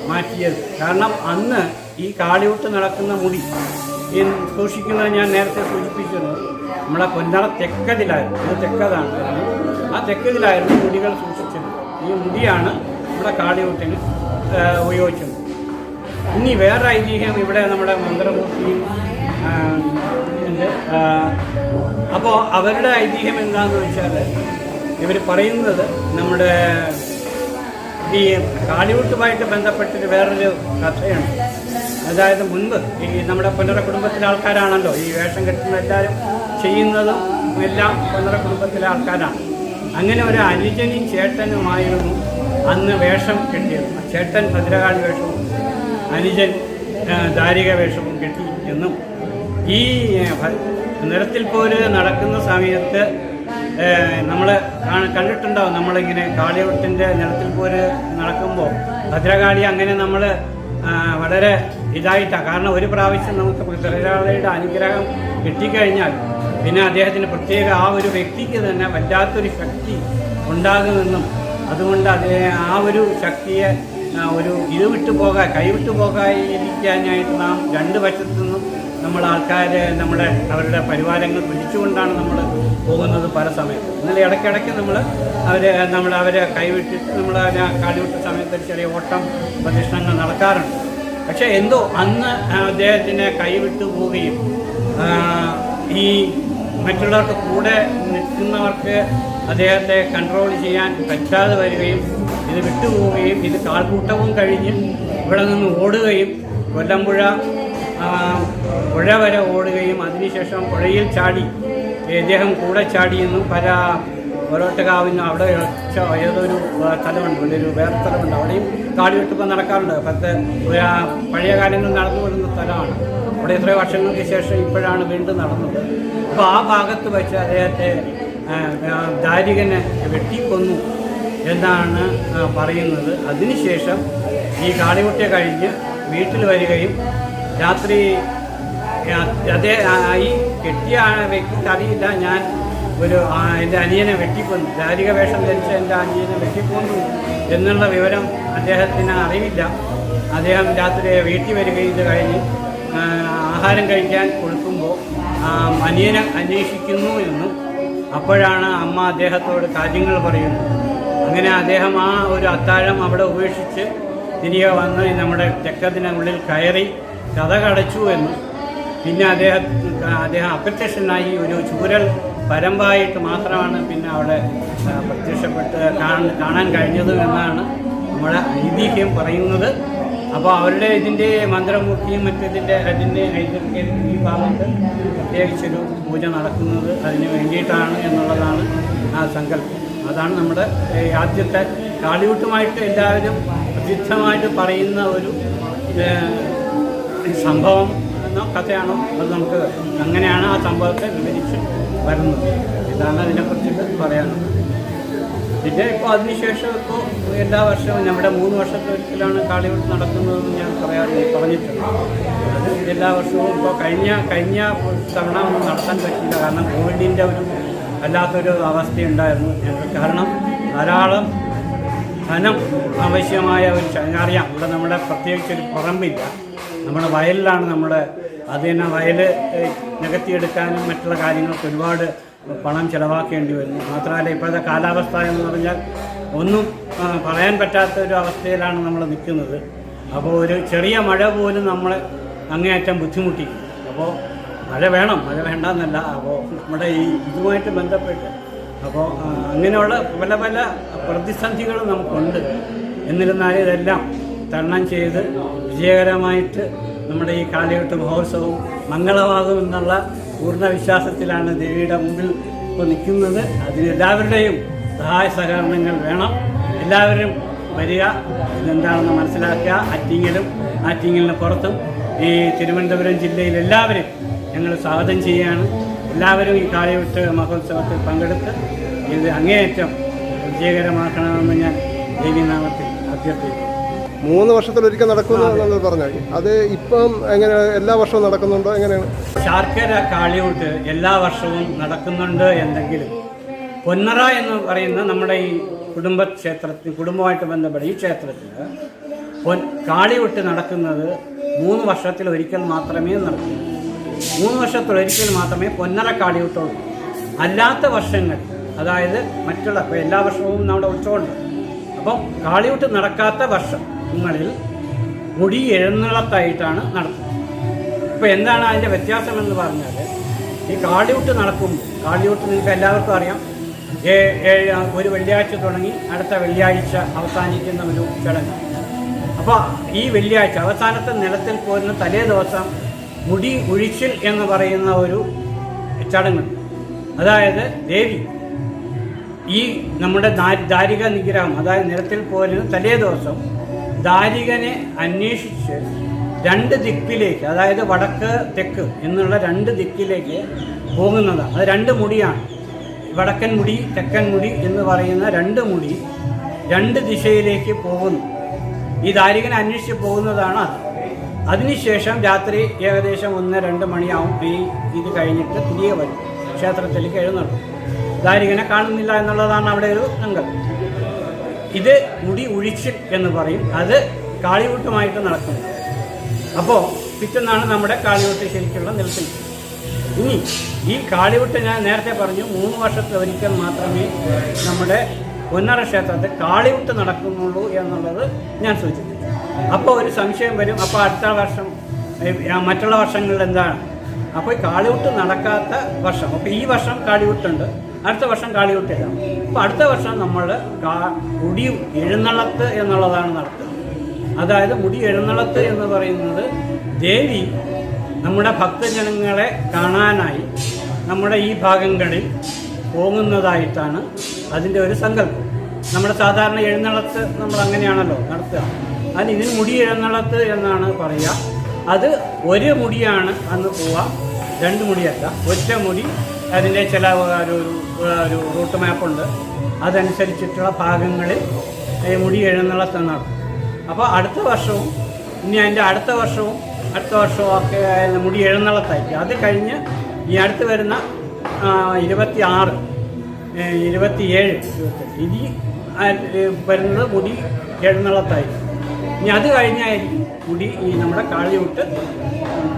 മാറ്റിയത്. കാരണം അന്ന് ഈ കാളിയൂട്ട് നടക്കുന്ന മുടി ഈ സൂക്ഷിക്കുന്നത് ഞാൻ നേരത്തെ സൂചിപ്പിച്ചിരുന്നു, നമ്മളെ പൊന്നറ തെക്കതിലായിരുന്നു, ഇത് തെക്കതാണ്, ആ തെക്കതിലായിരുന്നു മുടികൾ സൂക്ഷിച്ചത്. ഈ മുടിയാണ് നമ്മുടെ കാളിയൂട്ടിന് ഉപയോഗിച്ചത്. ഇനി വേറെ ഐതിഹ്യം ഇവിടെ നമ്മുടെ മന്ത്രമൂർത്തിയും ഉണ്ട്. അപ്പോൾ അവരുടെ ഐതിഹ്യം എന്താണെന്ന് വെച്ചാൽ ഇവർ പറയുന്നത് നമ്മുടെ ഈ കാളിയൂട്ടുമായിട്ട് ബന്ധപ്പെട്ടിട്ട് വേറൊരു കഥയുണ്ട്. അതായത് മുൻപ് ഈ നമ്മുടെ പൊന്നറ കുടുംബത്തിലെ ആൾക്കാരാണല്ലോ ഈ വേഷം കെട്ടുന്ന എല്ലാവരും ചെയ്യുന്നതും എല്ലാം പൊന്നറ കുടുംബത്തിലെ ആൾക്കാരാണ്. അങ്ങനെ ഒരു അനുജനും ചേട്ടനുമായിരുന്നു അന്ന് വേഷം കെട്ടിയത്. ചേട്ടൻ ഭദ്രകാളി വേഷവും അനുജൻ ദാരിക വേഷവും കെട്ടി എന്നും ഈ നിരത്തിൽ പോര് നടക്കുന്ന സമയത്ത് നമ്മൾ കണ്ടിട്ടുണ്ടാവും. നമ്മളിങ്ങനെ കാളിയൂട്ടിൻ്റെ നിരത്തിൽ പോര് നടക്കുമ്പോൾ ഭദ്രകാളി അങ്ങനെ നമ്മൾ വളരെ ഇതായിട്ടാണ്. കാരണം ഒരു പ്രാവശ്യം നമുക്ക് ഭദ്രകാളിയുടെ അനുഗ്രഹം കിട്ടിക്കഴിഞ്ഞാൽ പിന്നെ അദ്ദേഹത്തിന് പ്രത്യേക ആ ഒരു വ്യക്തിക്ക് തന്നെ വല്ലാത്തൊരു ശക്തി ഉണ്ടാകുമെന്നും അതുകൊണ്ട് ആ ഒരു ശക്തിയെ ഒരു കൈവിട്ടു പോകാതിരിക്കാനായിട്ട് നാം രണ്ട് വശത്തു നിന്നും നമ്മൾ ആൾക്കാരെ അവരുടെ പരിവാരങ്ങൾ പിടിച്ചുകൊണ്ടാണ് നമ്മൾ പോകുന്നത് പല സമയത്ത്. എന്നാൽ ഇടയ്ക്കിടയ്ക്ക് അവരെ കൈവിട്ടിട്ട് നമ്മൾ കാളിവിട്ട സമയത്ത് ചെറിയ ഓട്ടം പ്രദക്ഷിണങ്ങൾ നടക്കാറുണ്ട്. പക്ഷേ എന്തോ അന്ന് അദ്ദേഹത്തിനെ കൈവിട്ടു പോവുകയും ഈ മറ്റുള്ളവർക്ക് കൂടെ നിൽക്കുന്നവർക്ക് അദ്ദേഹത്തെ കൺട്രോൾ ചെയ്യാൻ പറ്റാതെ വരികയും ഇത് വിട്ടുപോവുകയും ഇത് കാൽക്കൂട്ടവും കഴിഞ്ഞ് ഇവിടെ നിന്ന് ഓടുകയും കൊല്ലമ്പുഴ പുഴ വരെ ഓടുകയും അതിനുശേഷം പുഴയിൽ ചാടി ഇദ്ദേഹം കൂടെ ചാടിയെന്നും പല ഒരോട്ടകാവിനും അവിടെ ഏതൊരു സ്ഥലമുണ്ട്, ഒരു വേറെ സ്ഥലമുണ്ട്, അവിടെയും കാളിവെട്ടിപ്പോൾ നടക്കാറുണ്ട്. പഴയ കാലങ്ങളിൽ നടന്നു വരുന്ന സ്ഥലമാണ്. അവിടെ എത്രയോ വർഷങ്ങൾക്ക് ശേഷം ഇപ്പോഴാണ് വീണ്ടും നടന്നത്. അപ്പോൾ ആ ഭാഗത്ത് വെച്ച് അദ്ദേഹത്തെ ദാരികനെ വെട്ടിക്കൊന്നു എന്നാണ് പറയുന്നത്. അതിനുശേഷം ഈ കാളിവെട്ട് കഴിഞ്ഞ് വീട്ടിൽ വരികയും രാത്രി ഈ കെട്ടിയ വ്യക്തിക്ക് അറിയില്ല ഞാൻ എൻ്റെ അനിയനെ വെട്ടിക്കൊന്നു, ദാരിക വേഷം ധരിച്ച എൻ്റെ അനിയനെ വെട്ടിക്കൊന്നു എന്നുള്ള വിവരം അദ്ദേഹത്തിന് അറിയില്ല. അദ്ദേഹം രാത്രി വീട്ടിൽ വരികയും ഇത് കഴിഞ്ഞ് ആഹാരം കഴിക്കാൻ കൊടുക്കുമ്പോൾ അനിയനെ അന്വേഷിക്കുന്നു എന്നും അപ്പോഴാണ് അമ്മ അദ്ദേഹത്തോട് കാര്യങ്ങൾ പറയുന്നത്. അങ്ങനെ അദ്ദേഹം ആ ഒരു അത്താഴം അവിടെ ഉപേക്ഷിച്ച് തിരികെ വന്ന് നമ്മുടെ തെക്കത്തിനുള്ളിൽ കയറി കഥകടച്ചു എന്നും പിന്നെ അദ്ദേഹം അപ്രത്യക്ഷനായി ഒരു ചൂരൽ പരമ്പായിട്ട് മാത്രമാണ് പിന്നെ അവിടെ പ്രത്യക്ഷപ്പെട്ട് കാണാൻ കഴിഞ്ഞതും എന്നാണ് നമ്മുടെ ഐതിഹ്യം പറയുന്നത്. അപ്പോൾ അവരുടെ ഇതിൻ്റെ മന്ത്രമൂർത്തിയും അതിൻ്റെ ഈ ഭാഗത്ത് പ്രത്യേകിച്ചൊരു പൂജ നടക്കുന്നത് അതിന് വേണ്ടിയിട്ടാണ് എന്നുള്ളതാണ് ആ സങ്കല്പം. അതാണ് നമ്മുടെ ആദ്യത്തെ കാളിയൂട്ടുമായിട്ട് എല്ലാവരും പ്രസിദ്ധമായിട്ട് പറയുന്ന ഒരു സംഭവം എന്നോ കഥയാണോ അത് നമുക്ക് അങ്ങനെയാണ് ആ സംഭവത്തെ വിവരിച്ച് വരുന്നത്. ഇതാണ് അതിനെക്കുറിച്ചിട്ട് പറയാനുള്ളത്. പിന്നെ ഇപ്പോൾ അതിനുശേഷം ഇപ്പോൾ എല്ലാ വർഷവും നമ്മുടെ 3 വർഷത്തിലൊരിക്കലാണ് കാളിയൂട്ട് നടക്കുന്നതെന്ന് ഞാൻ പറഞ്ഞിട്ടുണ്ട്. അത് എല്ലാ വർഷവും ഇപ്പോൾ കഴിഞ്ഞ തവണ ഒന്നും നടത്താൻ പറ്റില്ല. കാരണം കോവിഡിൻ്റെ ഒരു വല്ലാത്തൊരു അവസ്ഥയുണ്ടായിരുന്നു ഞങ്ങൾക്ക്. കാരണം ധാരാളം ധനം ആവശ്യമായ ഒരു അറിയാം. ഇവിടെ നമ്മുടെ പ്രത്യേകിച്ചൊരു പറമ്പില്ല, നമ്മുടെ വയലിലാണ് അത് തന്നെ വയൽ നികത്തിയെടുക്കാനും മറ്റുള്ള കാര്യങ്ങൾക്ക് ഒരുപാട് പണം ചിലവാക്കേണ്ടി വരുന്നു. മാത്രമല്ല ഇപ്പോഴത്തെ കാലാവസ്ഥ എന്ന് പറഞ്ഞാൽ ഒന്നും പറയാൻ പറ്റാത്ത ഒരു അവസ്ഥയിലാണ് നമ്മൾ നിൽക്കുന്നത്. അപ്പോൾ ഒരു ചെറിയ മഴ പോലും നമ്മളെ അങ്ങേയറ്റം ബുദ്ധിമുട്ടിക്കും. അപ്പോൾ മഴ വേണ്ടെന്നല്ല. അപ്പോൾ നമ്മുടെ ഈ ഇതുമായിട്ട് ബന്ധപ്പെട്ട് അപ്പോൾ അങ്ങനെയുള്ള പല പല പ്രതിസന്ധികളും നമുക്കുണ്ട്. എന്നിരുന്നാലും ഇതെല്ലാം തരണം ചെയ്ത് വിജയകരമായിട്ട് നമ്മുടെ ഈ കാളിയൂട്ട് മഹോത്സവം മംഗളമാകുമെന്നുള്ള പൂർണ്ണ വിശ്വാസത്തിലാണ് ദേവിയുടെ മുമ്പിൽ ഇപ്പോൾ നിൽക്കുന്നത്. അതിനെല്ലാവരുടെയും സഹായ സഹകരണങ്ങൾ വേണം. എല്ലാവരും വരിക, ഇതെന്താണെന്ന് മനസ്സിലാക്കുക. ആറ്റിങ്ങലിന് പുറത്തും ഈ തിരുവനന്തപുരം ജില്ലയിൽ എല്ലാവരും ഞങ്ങൾ സ്വാഗതം ചെയ്യുകയാണ്. എല്ലാവരും ഈ കാളിയൂട്ട് മഹോത്സവത്തിൽ പങ്കെടുത്ത് ഇത് അങ്ങേയറ്റം വിജയകരമാക്കണമെന്ന് ഞാൻ ദേവീനാമത്തിൽ അഭ്യർത്ഥിക്കുന്നു. 3 വർഷത്തിലൊരിക്കൽ നടക്കുന്നു എന്നത് പറഞ്ഞാൽ അത് ഇപ്പം എങ്ങനെ എല്ലാ വർഷവും നടക്കുന്നുണ്ടോ എങ്ങനെയാണ്? ശാർക്കര കാളിയൂട്ട് എല്ലാ വർഷവും നടക്കുന്നുണ്ട് എന്നെങ്കിലും പൊന്നറ എന്ന് പറയുന്ന നമ്മുടെ ഈ കുടുംബമായിട്ട് ബന്ധപ്പെട്ട ഈ ക്ഷേത്രത്തിൽ കാളിയൂട്ട് നടക്കുന്നത് 3 വർഷത്തിലൊരിക്കൽ മാത്രമേ നടക്കൂ. 3 വർഷത്തിലൊരിക്കൽ മാത്രമേ പൊന്നറ കാളിയൂട്ടുള്ളൂ. അല്ലാത്ത വർഷങ്ങൾ, അതായത് മറ്റുള്ള ഇപ്പോൾ എല്ലാ വർഷവും നമ്മുടെ ഉത്സവമുണ്ട്. അപ്പം കാളിയൂട്ട് നടക്കാത്ത വർഷങ്ങളിൽ മുടി എഴുന്നള്ളത്തായിട്ടാണ് നടത്തുന്നത്. ഇപ്പോൾ എന്താണ് അതിൻ്റെ വ്യത്യാസമെന്ന് പറഞ്ഞാൽ, ഈ കാളിയൂട്ട് നടക്കുമ്പോൾ, കാളിയൂട്ട് നിങ്ങൾക്ക് എല്ലാവർക്കും അറിയാം, ഒരു വെള്ളിയാഴ്ച തുടങ്ങി അടുത്ത വെള്ളിയാഴ്ച അവസാനിക്കുന്ന ഒരു ചടങ്ങ്. അപ്പോൾ ഈ വെള്ളിയാഴ്ച അവസാനത്തെ നിലത്തിൽ പോരുന്ന തലേ ദിവസം മുടി ഉഴിച്ചിൽ എന്ന് പറയുന്ന ഒരു ചടങ്ങുണ്ട്. അതായത് ദേവി ഈ നമ്മുടെ ദാരിക നിഗ്രഹം, അതായത് നിലത്തിൽ പോരുന്ന തലേ ദിവസം ദാരികനെ അന്വേഷിച്ച് 2 ദിക്കിലേക്ക്, അതായത് വടക്ക് തെക്ക് എന്നുള്ള 2 ദിക്കിലേക്ക് പോകുന്നതാണ്. അത് 2 മുടിയാണ്. വടക്കൻ മുടി തെക്കൻ മുടി എന്ന് പറയുന്ന 2 മുടി 2 ദിശയിലേക്ക് പോകുന്നു. ഈ ദാരികനെ അന്വേഷിച്ച് പോകുന്നതാണ് അത്. അതിനുശേഷം രാത്രി ഏകദേശം 1-2 മണിയാവും ഇത് കഴിഞ്ഞിട്ട് തിരികെ വരും, ക്ഷേത്രത്തിലേക്ക് എഴുന്നള്ളും. ദാരികനെ കാണുന്നില്ല എന്നുള്ളതാണ് അവിടെ ഒരു സങ്കല്പം. ഇത് മുടി ഉഴിച്ചിൽ എന്ന് പറയും. അത് കാളിയൂട്ടുമായിട്ട് നടക്കുന്നത്. അപ്പോൾ പിറ്റന്നാണ് നമ്മുടെ കാളിയൂട്ട് ശരിക്കുള്ള നിൽക്കുന്നത്. ഇനി ഈ കാളിയൂട്ട് ഞാൻ നേരത്തെ പറഞ്ഞു 3 വർഷത്തിലൊരിക്കൽ മാത്രമേ നമ്മുടെ പൊന്നറ ക്ഷേത്രത്തിൽ കാളിയൂട്ട് നടക്കുന്നുള്ളൂ എന്നുള്ളത് ഞാൻ സൂചിപ്പിച്ചു. അപ്പോൾ ഒരു സംശയം വരും, അപ്പോൾ അടുത്ത വർഷം മറ്റുള്ള വർഷങ്ങളിൽ എന്താണ്? അപ്പോൾ ഈ കാളിയൂട്ട് നടക്കാത്ത വർഷം, അപ്പോൾ ഈ വർഷം കാളിയൂട്ടുണ്ട്, അടുത്ത വർഷം കാളിയൂട്ടില്ല. അപ്പോൾ അടുത്ത വർഷം നമ്മൾ മുടി എഴുന്നള്ളത്ത് എന്നുള്ളതാണ് നടത്തുന്നത്. അതായത് മുടി എഴുന്നള്ളത്ത് എന്ന് പറയുന്നത് ദേവി നമ്മുടെ ഭക്തജനങ്ങളെ കാണാനായി നമ്മുടെ ഈ ഭാഗങ്ങളിൽ പോകുന്നതായിട്ടാണ് അതിൻ്റെ ഒരു സങ്കല്പം. നമ്മുടെ സാധാരണ എഴുന്നള്ളത്ത് നമ്മൾ അങ്ങനെയാണല്ലോ നടത്തുക. അതിന് ഇതിന് മുടി എഴുന്നള്ളത്ത് എന്നാണ് പറയുക. അത് ഒരു മുടിയാണ് അന്ന് പോവുക, 2 മുടിയല്ല, ഒറ്റ മുടി. അതിൻ്റെ ചില ഒരു റൂട്ട് മാപ്പുണ്ട്. അതനുസരിച്ചിട്ടുള്ള ഭാഗങ്ങളിൽ മുടി എഴുന്നള്ളത്ത് നടത്തും. അപ്പോൾ അടുത്ത വർഷവും ഇനി അതിൻ്റെ അടുത്ത വർഷവും ഒക്കെ മുടി എഴുന്നള്ളത്തായിരിക്കും. അത് കഴിഞ്ഞ് ഈ അടുത്ത് വരുന്ന 26, 27, ഇനി വരുന്നത് മുടി എഴുന്നള്ളത്തായിരിക്കും. ഇനി അത് കഴിഞ്ഞായിരിക്കും മുടി ഈ നമ്മുടെ കാളിയൂട്ട്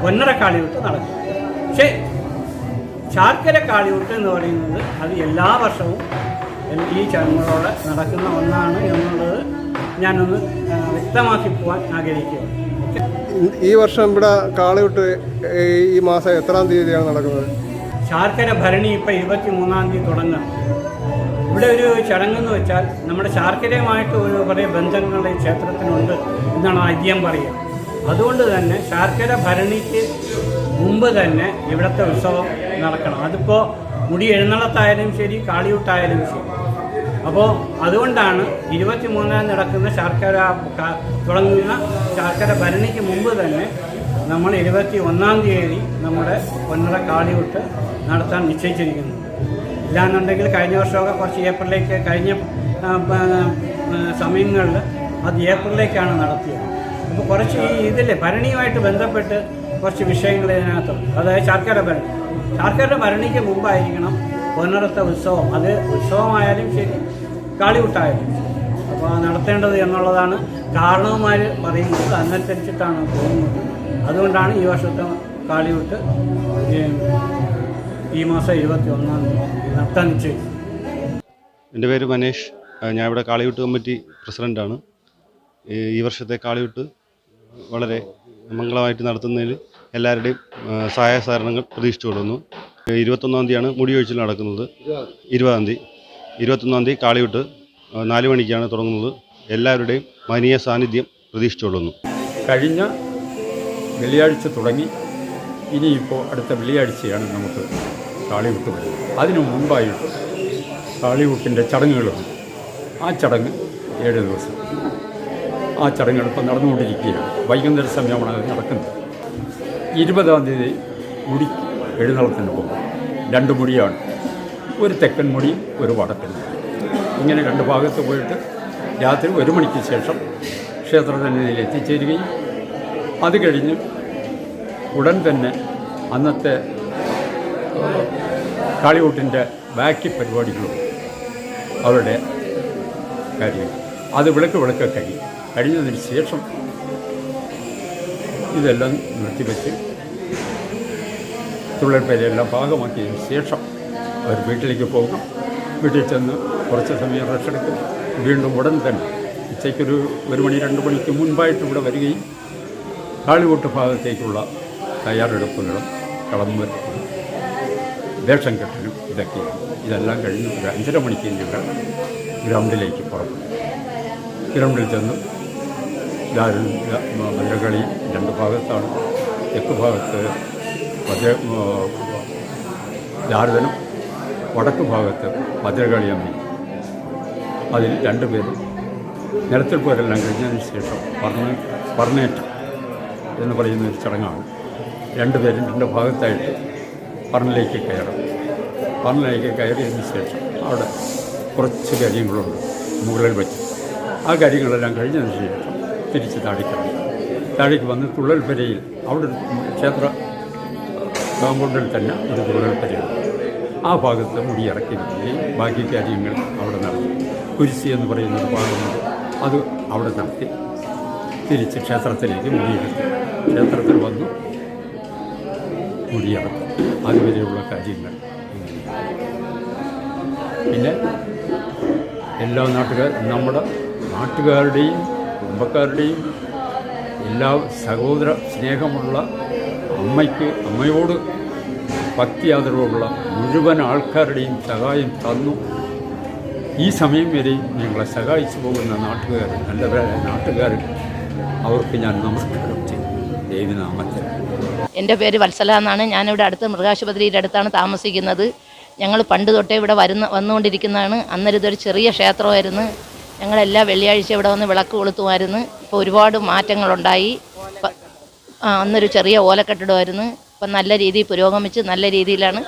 പൊന്നറ കാളിയൂട്ട് നടക്കും. പക്ഷേ ശാർക്കര കാളിയൂട്ട് എന്ന് പറയുന്നത് അത് എല്ലാ വർഷവും ഈ ചടങ്ങുകളോടെ നടക്കുന്ന ഒന്നാണ് എന്നുള്ളത് ഞാനൊന്ന് വ്യക്തമാക്കി പോകാൻ ആഗ്രഹിക്കുകയാണ്. ഈ വർഷം ഇവിടെ കാളിയൂട്ട് ഈ മാസം എത്രാം തീയതിയാണ് നടക്കുന്നത്? ശാർക്കര ഭരണി ഇപ്പം 23-ാം തീയതി തുടങ്ങുക. ഇവിടെ ഒരു ചടങ്ങെന്ന് വെച്ചാൽ നമ്മുടെ ശാർക്കരയുമായിട്ട് കുറേ ബന്ധങ്ങൾ ഈ ക്ഷേത്രത്തിനുണ്ട് എന്നാണ് ഐതിഹ്യം പറയുക. അതുകൊണ്ട് തന്നെ ശാർക്കര ഭരണിക്ക് മുമ്പ് തന്നെ ഇവിടുത്തെ ഉത്സവം നടക്കണം. അതിപ്പോൾ മുടി എഴുന്നള്ളത്തായാലും ശരി, കാളിയൂട്ടായാലും ശരി. അപ്പോൾ അതുകൊണ്ടാണ് 23-ാം നടക്കുന്ന ശാർക്കര തുടങ്ങുന്ന ശാർക്കര ഭരണിക്ക് മുമ്പ് തന്നെ നമ്മൾ 21-ാം തീയതി നമ്മുടെ പൊന്നറ കാളിയൂട്ട് നടത്താൻ നിശ്ചയിച്ചിരിക്കുന്നത്. ഇല്ലാന്നുണ്ടെങ്കിൽ കഴിഞ്ഞ വർഷമൊക്കെ കുറച്ച് ഏപ്രിലേക്ക്, കഴിഞ്ഞ സമയങ്ങളിൽ അത് ഏപ്രിലേക്കാണ് നടത്തിയത്. അപ്പോൾ കുറച്ച് ഇതില്ലേ ഭരണിയുമായിട്ട് ബന്ധപ്പെട്ട് കുറച്ച് വിഷയങ്ങൾ ഇതിനകത്തുണ്ട്. അതായത് ശാർക്കര ഭരണിക്ക് മുമ്പായിരിക്കണം പൊന്നറത്തെ ഉത്സവം. അത് ഉത്സവമായാലും ശരി, കാളിയൂട്ടായാലും ശരി. അപ്പോൾ നടത്തേണ്ടത് എന്നുള്ളതാണ് കാരണവന്മാർ പറയുന്നത്. അതനുസരിച്ചിട്ടാണ് പോകുന്നത്. അതുകൊണ്ടാണ് ഈ വർഷത്തെ കാളിയൂട്ട് ഈ മാസം 21-ാം തീയതി നടത്താൻ നിശ്ചയിച്ചത്. എൻ്റെ പേര് മനേഷ്. ഞാൻ ഇവിടെ കാളിയൂട്ട് കമ്മിറ്റി പ്രസിഡൻ്റാണ്. ഈ വർഷത്തെ കാളിയൂട്ട് വളരെ മംഗളമായിട്ട് നടത്തുന്നതിൽ എല്ലാവരുടെയും സഹായ സഹകരണങ്ങൾ പ്രതീക്ഷിച്ചു കൊള്ളുന്നു. 21-ാം തീയതിയാണ് മുടിയൊഴിച്ചിൽ നടക്കുന്നത്. 20-ാം തീയതി 21-ാം തീയതി കാളിയൂട്ട് 4 മണിക്കാണ് തുടങ്ങുന്നത്. എല്ലാവരുടെയും മഹനീയ സാന്നിധ്യം പ്രതീക്ഷിച്ചു കൊള്ളുന്നു. കഴിഞ്ഞ വെള്ളിയാഴ്ച തുടങ്ങി ഇനിയിപ്പോൾ അടുത്ത വെള്ളിയാഴ്ചയാണ് നമുക്ക് കാളിയൂട്ട് വരുന്നത്. അതിനു മുമ്പായിട്ട് കാളിയൂട്ടിൻ്റെ ചടങ്ങുകളുണ്ട്. ആ ചടങ്ങ് 7 ദിവസം. ആ ചടങ്ങുകൾ ഇപ്പോൾ നടന്നുകൊണ്ടിരിക്കുകയാണ്. വൈകുന്നേര സമയമാണ് അത് നടക്കുന്നത്. 20-ാം തീയതി മുടി എഴുന്നള്ളത്തിന് പോകും. 2 മുടിയാണ്, ഒരു തെക്കൻ മുടി, ഒരു വടക്കൻ മുടി. ഇങ്ങനെ 2 ഭാഗത്ത് പോയിട്ട് രാത്രി 1 മണിക്ക് ശേഷം ക്ഷേത്രസന്നിധിയിൽ എത്തിച്ചേരുകയും അത് കഴിഞ്ഞ് ഉടൻ തന്നെ അന്നത്തെ കാളികൂട്ടിൻ്റെ ബാക്കി പരിപാടികളും അവരുടെ കാര്യങ്ങൾ അത് വിളക്ക് കഴിഞ്ഞതിന് ശേഷം ഇതെല്ലാം നിർത്തിവെച്ച് തുള്ളൽപ്പേരെല്ലാം പാകമാക്കിയതിന് ശേഷം അവർ വീട്ടിലേക്ക് പോകും. വീട്ടിൽ ചെന്ന് കുറച്ച് സമയം റെസ്റ്റ് എടുക്കും. വീണ്ടും ഉടൻ തന്നെ ഉച്ചയ്ക്കൊരു 1 മണി 2 മണിക്ക് മുൻപായിട്ട് ഇവിടെ വരികയും കാളികൂട്ട് ഭാഗത്തേക്കുള്ള തയ്യാറെടുപ്പുകളും കളംവരപ്പും വേഷം കെട്ടലും ഇതെല്ലാം കഴിഞ്ഞ് ഒരു 5:30 മണിക്ക് ഞങ്ങൾ ഗ്രൗണ്ടിലേക്ക് പുറപ്പെടും. ഗ്രൗണ്ടിൽ ചെന്ന് ഭദ്രകളി 2 ഭാഗത്താണ്. തെക്ക് ഭാഗത്ത് ജാരദനും വടക്ക് ഭാഗത്ത് ഭദ്രകാളിയമ്മ. അതിൽ 2 പേരും നിലത്തിൽ പോരെല്ലാം കഴിഞ്ഞതിന് ശേഷം പറന്നേറ്റം എന്ന് പറയുന്ന ഒരു ചടങ്ങാണ്. 2 പേരും 2 ഭാഗത്തായിട്ട് പറന്നിലേക്ക് കയറും. പറന്നിലേക്ക് കയറിയതിന് ശേഷം അവിടെ കുറച്ച് കാര്യങ്ങളുണ്ട് മുകളിൽ വെച്ച്. ആ കാര്യങ്ങളെല്ലാം കഴിഞ്ഞതിന് ശേഷം തിരിച്ച് താഴേക്ക് വന്ന് തുള്ളൽപ്പരയിൽ അവിടെ ക്ഷേത്ര കോമ്പൗണ്ടിൽ തന്നെ ഒരു തുള്ളൽപ്പരയുണ്ട്. ആ ഭാഗത്ത് മുടി ഇറക്കി വയ്ക്കുകയും ബാക്കി കാര്യങ്ങൾ അവിടെ നടത്തി. കുരിശി എന്ന് പറയുന്നൊരു ഭാഗമുണ്ട്, അത് അവിടെ നടത്തി തിരിച്ച് ക്ഷേത്രത്തിലേക്ക് മുടിയെടുത്തു. ക്ഷേത്രത്തിൽ വന്നു മുടിയിറക്കും. അതുവരെയുള്ള കാര്യങ്ങൾ. പിന്നെ എല്ലാ നമ്മുടെ നാട്ടുകാരുടെയും കുടുംബക്കാരുടെയും എല്ലാ സഹോദര സ്നേഹമുള്ള അമ്മയോട് ഭക്തി ആദരവുള്ള മുഴുവൻ ആൾക്കാരുടെയും സഹായം തന്നു. ഈ സമയം വരെയും ഞങ്ങളെ സഹായിച്ചു പോകുന്ന നല്ലവരായ നാട്ടുകാർ, അവർക്ക് ഞാൻ നമസ്കാരം ചെയ്യും ദേവിനാമത്തിൽ. എൻ്റെ പേര് വത്സല എന്നാണ്. ഞാനിവിടെ അടുത്ത് മൃഗാശുപത്രിയുടെ അടുത്താണ് താമസിക്കുന്നത്. ഞങ്ങൾ പണ്ട് തൊട്ടേ ഇവിടെ വന്നുകൊണ്ടിരിക്കുന്നതാണ്. അന്നേരം ഇതൊരു ചെറിയ ക്ഷേത്രമായിരുന്നു. ഞങ്ങളെല്ലാ വെള്ളിയാഴ്ച ഇവിടെ വന്ന് വിളക്ക് കൊളുത്തുമായിരുന്നു. ഇപ്പോൾ ഒരുപാട് മാറ്റങ്ങളുണ്ടായി. അന്നൊരു ചെറിയ ഓലക്കെട്ടിടമായിരുന്നു. ഇപ്പം നല്ല രീതിയിൽ പുരോഗമിച്ച് നല്ല രീതിയിലാണ്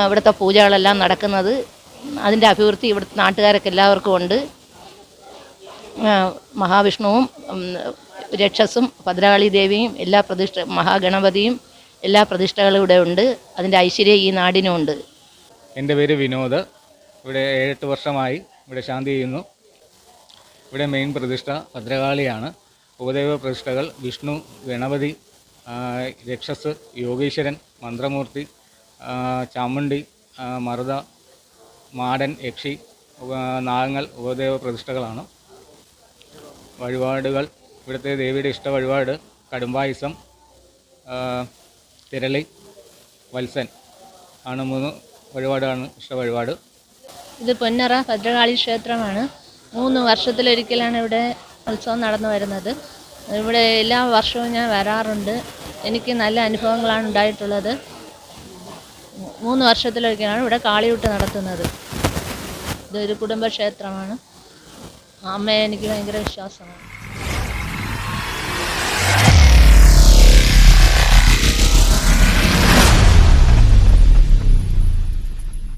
ഇവിടുത്തെ പൂജകളെല്ലാം നടക്കുന്നത്. അതിൻ്റെ അഭിവൃദ്ധി ഇവിടുത്തെ നാട്ടുകാരൊക്കെ എല്ലാവർക്കും ഉണ്ട്. മഹാവിഷ്ണുവും രക്ഷസും ഭദ്രകാളി ദേവിയും മഹാഗണപതിയും എല്ലാ പ്രതിഷ്ഠകളും ഇവിടെ ഉണ്ട്. അതിൻ്റെ ഐശ്വര്യം ഈ നാടിനുമുണ്ട്. എൻ്റെ പേര് വിനോദ്. ഇവിടെ 7-8 വർഷമായി ഇവിടെ ശാന്തി ചെയ്യുന്നു. ഇവിടെ മെയിൻ പ്രതിഷ്ഠ ഭദ്രകാളിയാണ്. ഉപദേവ പ്രതിഷ്ഠകൾ വിഷ്ണു, ഗണപതി, രക്ഷസ്, യോഗീശ്വരൻ, മന്ത്രമൂർത്തി, ചാമുണ്ടി, മറുത, മാടൻ, യക്ഷി, നാഗങ്ങൾ ഉപദേവ പ്രതിഷ്ഠകളാണ്. വഴിപാടുകൾ ഇവിടുത്തെ ദേവിയുടെ ഇഷ്ട വഴിപാട് കടുംപായസം, തിരളി, വത്സൻ ആണ് 3 വഴിപാടാണ് ഇഷ്ട വഴിപാട്. ഇത് പൊന്നറ ഭദ്രകാളി ക്ഷേത്രമാണ്. 3 വർഷത്തിലൊരിക്കലാണ് ഇവിടെ ഉത്സവം നടന്നു വരുന്നത്. ഇവിടെ എല്ലാ വർഷവും ഞാൻ വരാറുണ്ട്. എനിക്ക് നല്ല അനുഭവങ്ങളാണ് ഉണ്ടായിട്ടുള്ളത്. 3 വർഷത്തിലൊരിക്കലാണ് ഇവിടെ കാളിയൂട്ട് നടത്തുന്നത്. ഇതൊരു കുടുംബക്ഷേത്രമാണ്. അമ്മയെ എനിക്ക് ഭയങ്കര വിശ്വാസമാണ്.